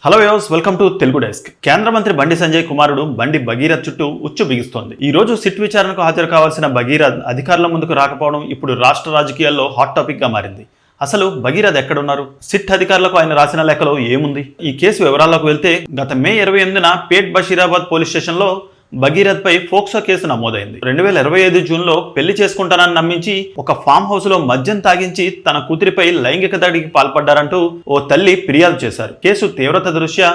Hello viewers, welcome to Telugu desk. కేంద్ర మంత్రి బండి సంజయ్ కుమారుడు బండి భగీరథ్ చుట్టూ ఉచ్చు బిగుస్తోంది. ఈ రోజు సిట్ విచారణకు హాజరు కావాల్సిన భగీరథ్ అధికారుల ముందుకు రాకపోవడం ఇప్పుడు రాష్ట్ర రాజకీయాల్లో హాట్ టాపిక్ గా మారింది. అసలు భగీరథ్ ఎక్కడున్నారు? సిట్ అధికారులకు ఆయన రాసిన లేఖలో ఏముంది? ఈ కేసు వివరాల్లోకి వెళ్తే గత మే 28న పేట్ బషీరాబాద్ పోలీస్ స్టేషన్లో భగీరథ్ పై ఫోక్సో కేసు నమోదైంది. 2025 జూన్లో పెళ్లి చేసుకుంటానని నమ్మించి ఒక ఫామ్ హౌస్ లో మద్యం తాగించి తన కూతురిపై లైంగిక దాడికి పాల్పడ్డారంటూ ఓ తల్లి ఫిర్యాదు చేశారు. కేసు తీవ్రత దృష్ట్యా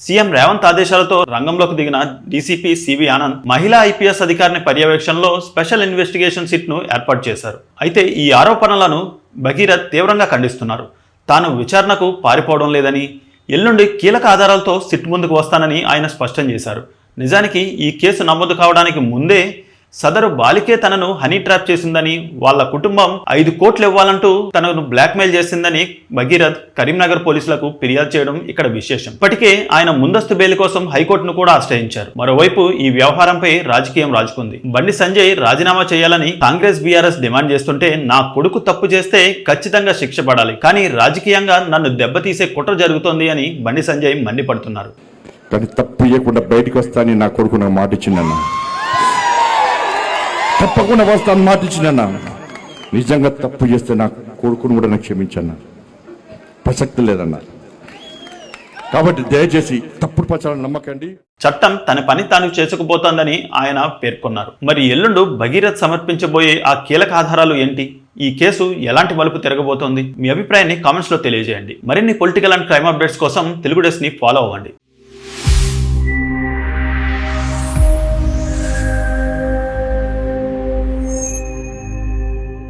సీఎం రేవంత్ ఆదేశాలతో రంగంలోకి దిగిన డీసీపీ సివి ఆనంద్ మహిళా ఐపీఎస్ అధికారిని పర్యవేక్షణలో స్పెషల్ ఇన్వెస్టిగేషన్ సిట్ ను ఏర్పాటు చేశారు. అయితే ఈ ఆరోపణలను భగీరథ్ తీవ్రంగా ఖండిస్తున్నారు. తాను విచారణకు పారిపోవడం లేదని, ఎల్లుండి కీలక ఆధారాలతో సిట్ ముందుకు వస్తానని ఆయన స్పష్టం చేశారు. నిజానికి ఈ కేసు నమోదు కావడానికి ముందే సదరు బాలికే తనను హనీ ట్రాప్ చేసిందని, వాళ్ళ కుటుంబం 5 కోట్లు ఇవ్వాలంటూ తనను బ్లాక్మెయిల్ చేసిందని భగీరథ్ కరీంనగర్ పోలీసులకు ఫిర్యాదు చేయడం ఇక్కడ విశేషం. ఇప్పటికే ఆయన ముందస్తు బెయిల్ కోసం హైకోర్టును కూడా ఆశ్రయించారు. మరోవైపు ఈ వ్యవహారంపై రాజకీయం రాజుకుంది. బండి సంజయ్ రాజీనామా చేయాలని కాంగ్రెస్ బీఆర్ఎస్ డిమాండ్ చేస్తుంటే, నా కొడుకు తప్పు చేస్తే ఖచ్చితంగా శిక్ష పడాలి, కానీ రాజకీయంగా నన్ను దెబ్బతీసే కుట్ర జరుగుతోంది అని బండి సంజయ్ మండిపడుతున్నారు. కానీ తప్పు చేయకుండా బయటకు వస్తానని నా కొడుకు నాకు మాట ఇచ్చిందన్నా, తప్పకుండా వస్తాను మాట ఇచ్చిందన్నా. నిజంగా తప్పు చేస్తే నా కొడుకును కూడా నాకు క్షమించన్నా, ప్రసక్తి లేదన్నా. కాబట్టి దయచేసి తప్పుడు ప్రచారం నమ్మకండి. చట్టం తన పని తాను చేసుకుపోతోందని ఆయన పేర్కొన్నారు. మరి ఎల్లుండు భగీరథ్ సమర్పించబోయే ఆ కీలక ఆధారాలు ఏంటి? ఈ కేసు ఎలాంటి మలుపు తిరగబోతోంది? మీ అభిప్రాయాన్ని కామెంట్స్ లో తెలియజేయండి. మరిన్ని పొలిటికల్ అండ్ క్రైమ్ అప్డేట్స్ కోసం తెలుగు డెస్క్ ని ఫాలో అవ్వండి.